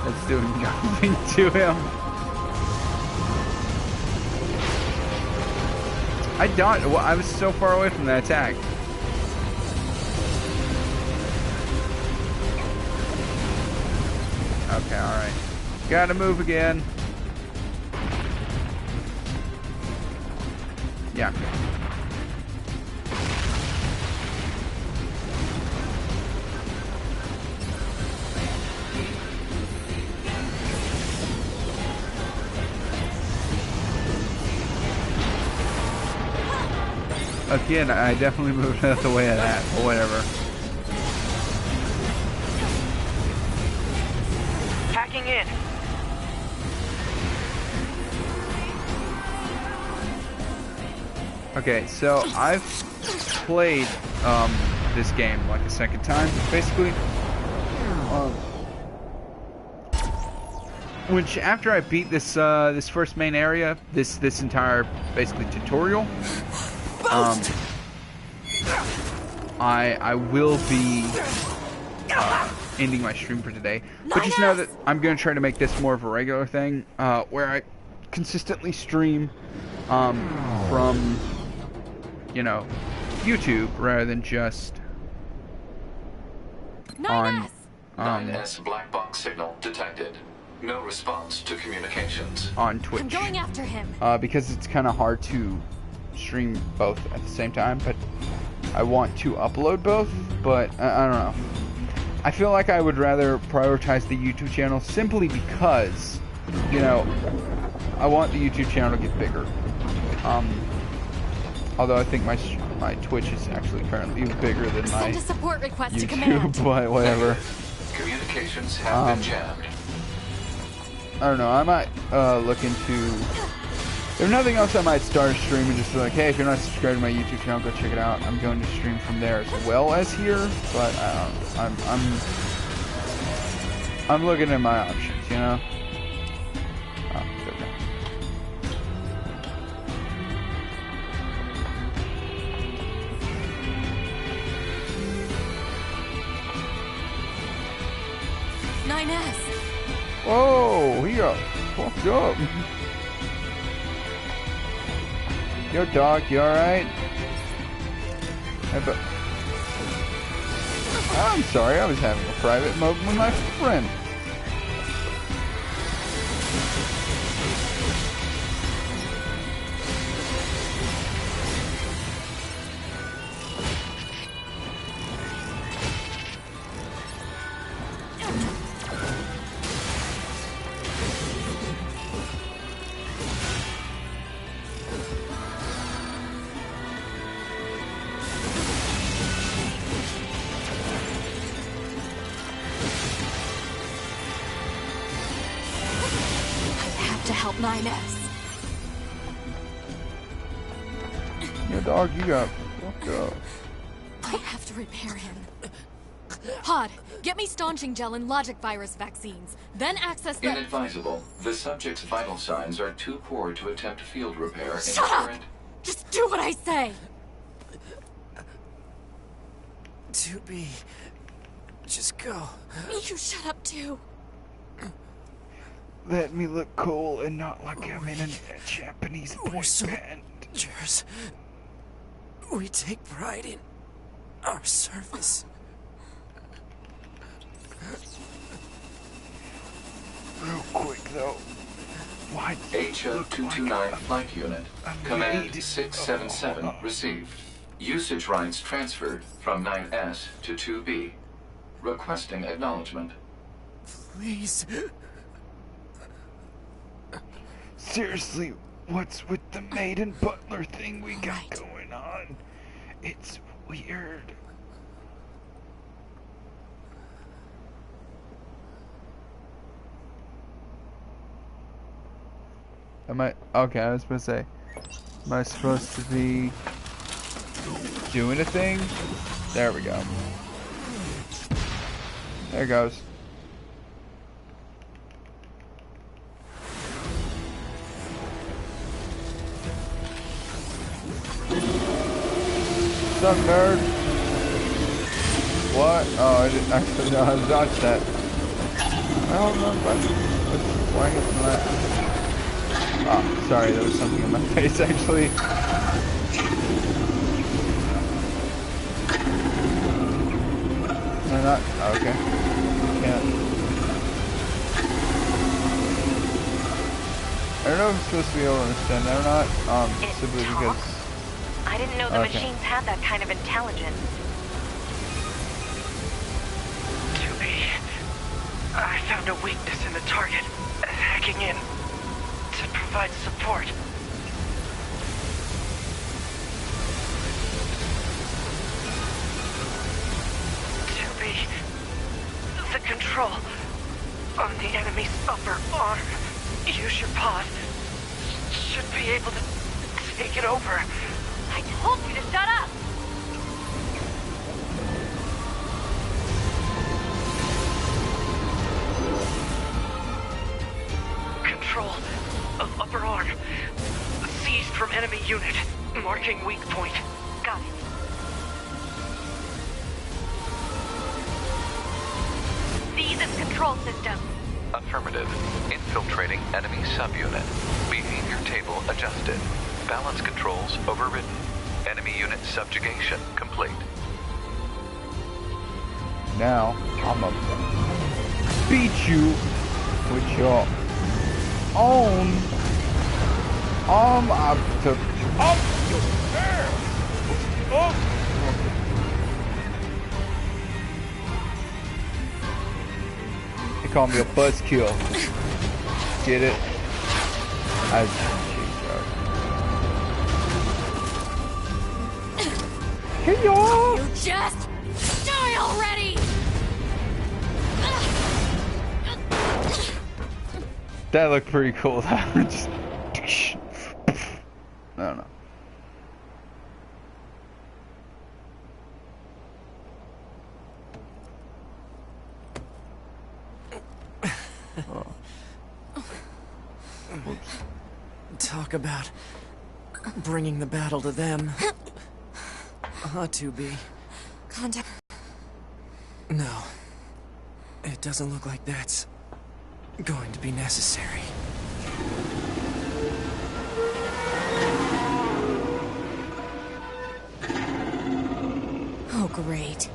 It's doing nothing to him. I dodged. Well, I was so far away from that attack. Okay, alright. Gotta move again. Yeah. Again, I definitely moved out the way of that, but whatever. Hacking in. Okay, so I've played this game like a second time, basically. Which after I beat this this first main area, this entire basically tutorial, I will be ending my stream for today. But just know that I'm going to try to make this more of a regular thing, where I consistently stream from, you know, YouTube rather than just on 9S black box signal detected. No response to communications. On Twitch. I'm going after him. Because it's kind of hard to stream both at the same time, but I want to upload both, but I don't know. I feel like I would rather prioritize the YouTube channel simply because, you know, I want the YouTube channel to get bigger. Although I think my Twitch is actually currently bigger than my Send a support request to YouTube, command. but whatever. Communications have been jammed. I don't know, I might look into... If nothing else, I might start a stream and just be like, hey, if you're not subscribed to my YouTube channel, go check it out. I'm going to stream from there as well as here, but I'm looking at my options, you know? Oh, it's okay. Whoa, he got fucked up. Yo, dog, you alright? I'm sorry, I was having a private moment with my friend. Help 9S. Yo, dog, you got fucked up. I have to repair him. Hod, get me staunching gel and logic virus vaccines. Then access the... Inadvisable. The subject's vital signs are too poor to attempt field repair. Shut up! Just do what I say! 2B. Just go. You shut up too. Let me look cool and not like I'm in a Japanese boy band. Soldiers. We take pride in our service. Real quick though, why HO-229 flight unit. Command 677 received. Usage rights transferred from 9S to 2B. Requesting acknowledgement. Please. Seriously, what's with the maid and butler thing we got going on? It's weird. Okay, I was supposed to say, am I supposed to be doing a thing? There we go. There it goes. What's up, nerd? What? Oh, I didn't actually know how to dodge that. I don't know if why hit from that. Oh, sorry, there was something in my face actually. No, not. Oh, okay. Can't. I don't know if I'm supposed to be able to understand that or not. Simply because. I didn't know the machines had that kind of intelligence. 2B. I found a weakness in the target. Hacking in to provide support. upper arm. Use your pod. Should be able to take it over. I told you to shut up! Control of upper arm. Seized from enemy unit. Marking weak point. Got it. Seize its control system. Affirmative. Infiltrating enemy subunit. Behavior table adjusted. Balance controls overridden. Enemy unit subjugation complete. Now, I'ma beat you with your own arm up your ass. Up. They call me a buzzkill. Get it? Hey y'all! You just die already! That looked pretty cool. Just, I don't know. Talk about bringing the battle to them. Ought to be. Contact. No. It doesn't look like that's going to be necessary. Oh, great.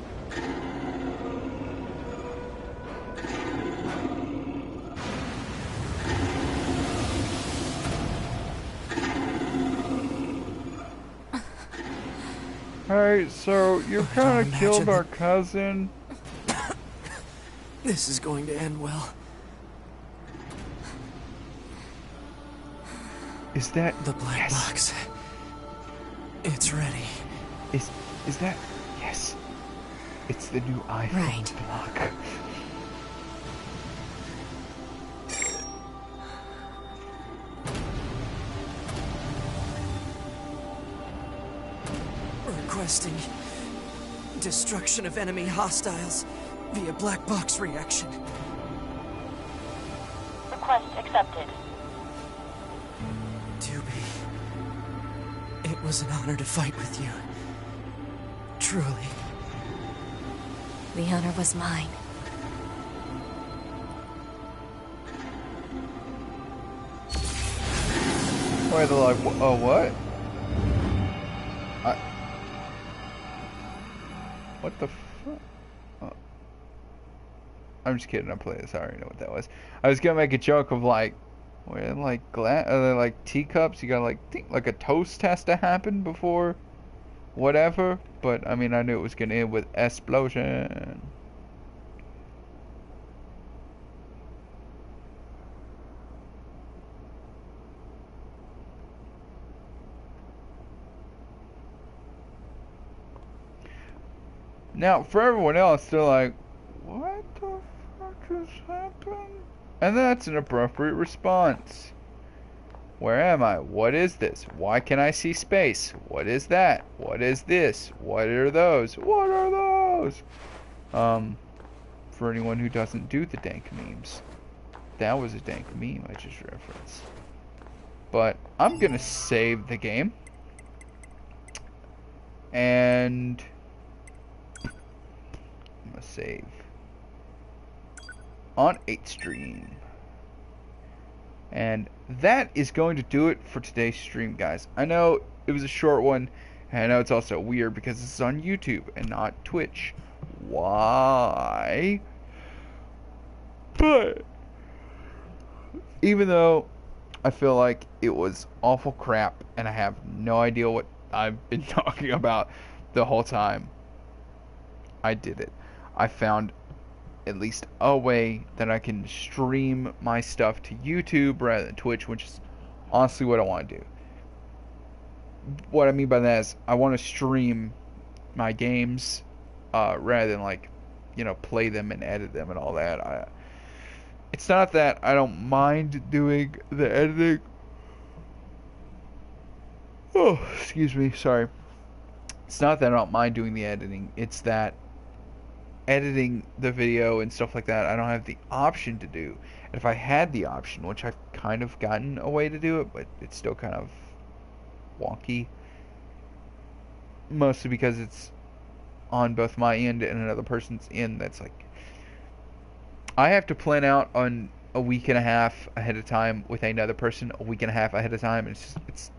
Hey, so you kind of killed our cousin. This is going to end well. Is that The black box. It's ready. Is that yes? It's the new iPhone Right. block. Requesting destruction of enemy hostiles via black box reaction. Request accepted. Doobie, it was an honor to fight with you. Truly. The honor was mine. Why they're like, oh what? What the fuck? Oh. I'm just kidding. I'm playing this. I already know what that was. I was gonna make a joke of like, where like like teacups. You got like think like a toast has to happen before whatever. But I mean, I knew it was gonna end with explosion. Now, for everyone else, they're like, what the fuck has happened? And that's an appropriate response. Where am I? What is this? Why can I see space? What is that? What is this? What are those? What are those? For anyone who doesn't do the dank memes, that was a dank meme I just referenced. But I'm gonna save the game. And I'm gonna save on 8th stream. And that is going to do it for today's stream, guys. I know it was a short one, and I know it's also weird because this is on YouTube and not Twitch. Why? But even though I feel like it was awful crap and I have no idea what I've been talking about the whole time, I did it. I found at least a way that I can stream my stuff to YouTube rather than Twitch, which is honestly what I want to do. What I mean by that is I want to stream my games rather than, like, you know, play them and edit them and all that. it's not that I don't mind doing the editing. Oh, excuse me, sorry. It's not that I don't mind doing the editing. It's that editing the video and stuff like that, I don't have the option to do. And if I had the option, which I've kind of gotten a way to do it, but it's still kind of wonky. Mostly because it's on both my end and another person's end. That's like, I have to plan out on a week and a half ahead of time with another person a week and a half ahead of time. It's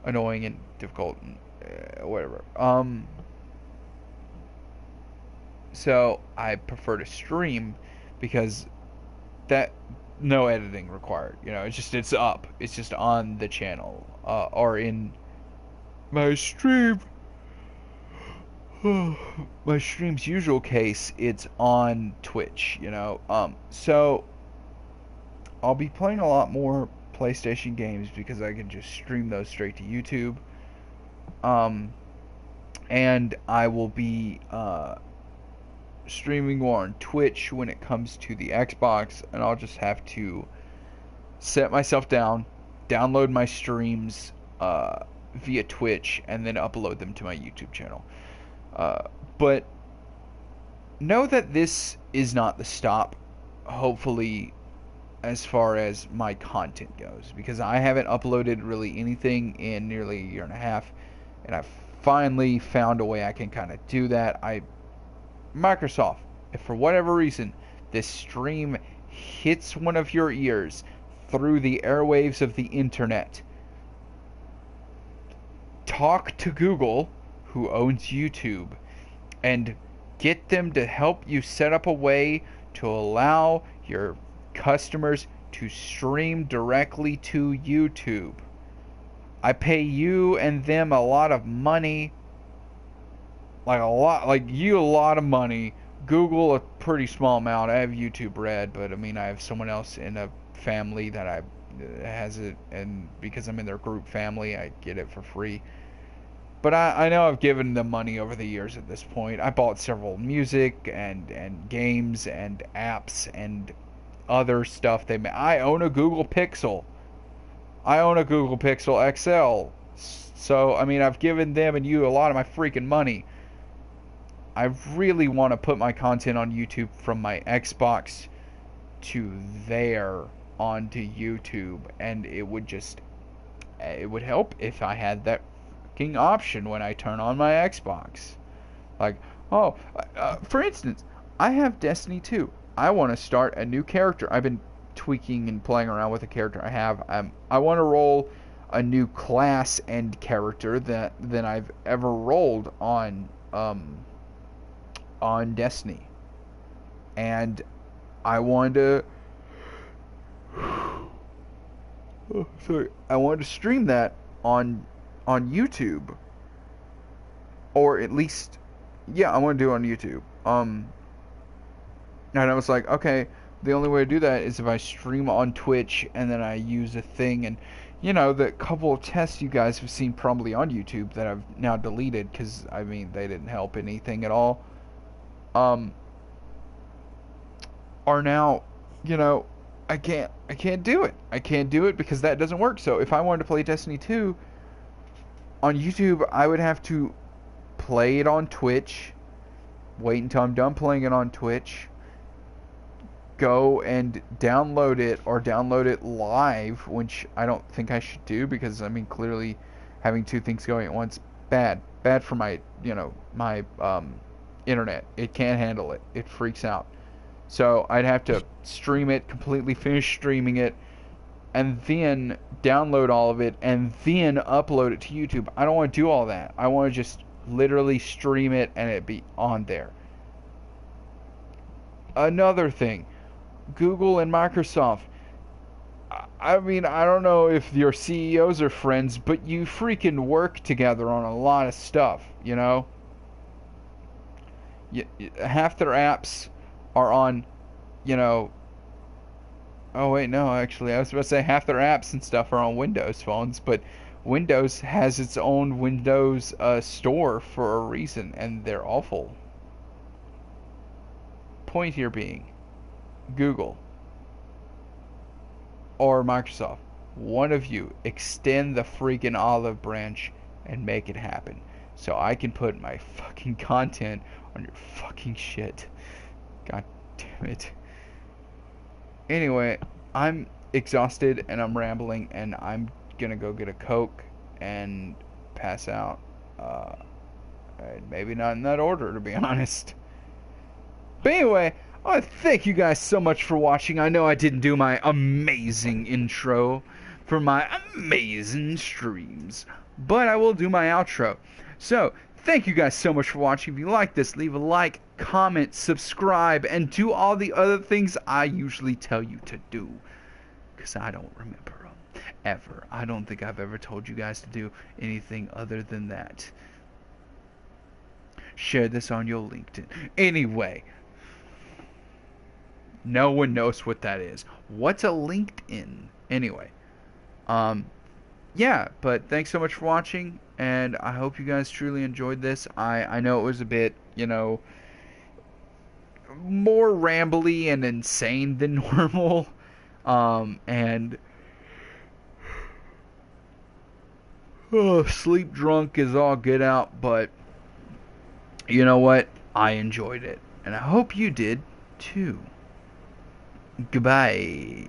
annoying and difficult and whatever. So I prefer to stream because that no editing required. You know, it's up. It's just on the channel or in my stream. My stream's usual case, it's on Twitch, you know. So I'll be playing a lot more PlayStation games because I can just stream those straight to YouTube. And I will be streaming more on Twitch when it comes to the Xbox, and I'll just have to set myself down, download my streams via Twitch, and then upload them to my YouTube channel. But know that this is not the stop, hopefully, as far as my content goes, because I haven't uploaded really anything in nearly a year and a half, and I've finally found a way I can kind of do that. Microsoft, if for whatever reason this stream hits one of your ears through the airwaves of the internet, talk to Google, who owns YouTube, and get them to help you set up a way to allow your customers to stream directly to YouTube. I pay you and them a lot of money, like a lot of money. Google a pretty small amount. I have YouTube Red, but I mean I have someone else in a family that has it, and because I'm in their group family, I get it for free. But I know I've given them money over the years at this point. I bought several music and games and apps and other stuff they make. I own a Google Pixel. I own a Google Pixel XL. So, I mean, I've given them and you a lot of my freaking money. I really want to put my content on YouTube from my Xbox to there onto YouTube. And it would help if I had that option when I turn on my Xbox. Like, for instance, I have Destiny 2. I want to start a new character. I've been tweaking and playing around with the character I have. I want to roll a new class and character than I've ever rolled on Destiny. And I wanted to stream that on YouTube, or at least, I want to do it on YouTube. And I was like, okay, the only way to do that is if I stream on Twitch and then I use a thing, and you know, the couple of tests you guys have seen probably on YouTube that I've now deleted because I mean they didn't help anything at all. Are now, you know, I can't do it. I can't do it because that doesn't work. So if I wanted to play Destiny 2 on YouTube, I would have to play it on Twitch, wait until I'm done playing it on Twitch, go and download it, or download it live, which I don't think I should do because, I mean, clearly having two things going at once, bad for my, you know, my internet. It can't handle it. It freaks out. So I'd have to stream it, completely finish streaming it, and then download all of it, and then upload it to YouTube. I don't want to do all that. I want to just literally stream it and it be on there. Another thing, Google and Microsoft. I mean, I don't know if your CEOs are friends, but you freaking work together on a lot of stuff, you know? Half their apps are on, you know... Oh, wait, no, actually, I was about to say half their apps and stuff are on Windows phones, but Windows has its own Windows store for a reason, and they're awful. Point here being, Google. or Microsoft, one of you, extend the freaking olive branch and make it happen. So I can put my fucking content on your fucking shit. God damn it. Anyway, I'm exhausted and I'm rambling and I'm gonna go get a Coke and pass out. Maybe not in that order, to be honest. But anyway, I want to thank you guys so much for watching. I know I didn't do my amazing intro for my amazing streams, but I will do my outro. So, thank you guys so much for watching. If you like this, leave a like, comment, subscribe, and do all the other things I usually tell you to do. Because I don't remember them. Ever. I don't think I've ever told you guys to do anything other than that. Share this on your LinkedIn. Anyway. No one knows what that is. What's a LinkedIn? Anyway. Yeah, but thanks so much for watching, and I hope you guys truly enjoyed this. I know it was a bit, you know, more rambly and insane than normal. And sleep drunk is all get out, but you know what? I enjoyed it, and I hope you did too. Goodbye.